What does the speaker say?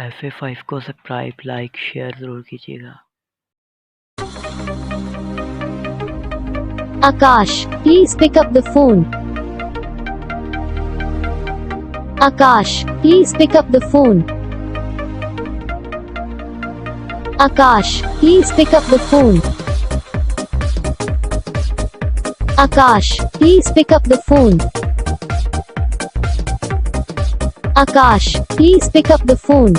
FA5 को subscribe, like, share ज़रूर कीजिएगा। Akash, please pick up the phone. Akash, please pick up the phone. Akash, please pick up the phone. Akash, please pick up the phone. Akash, please pick up the phone.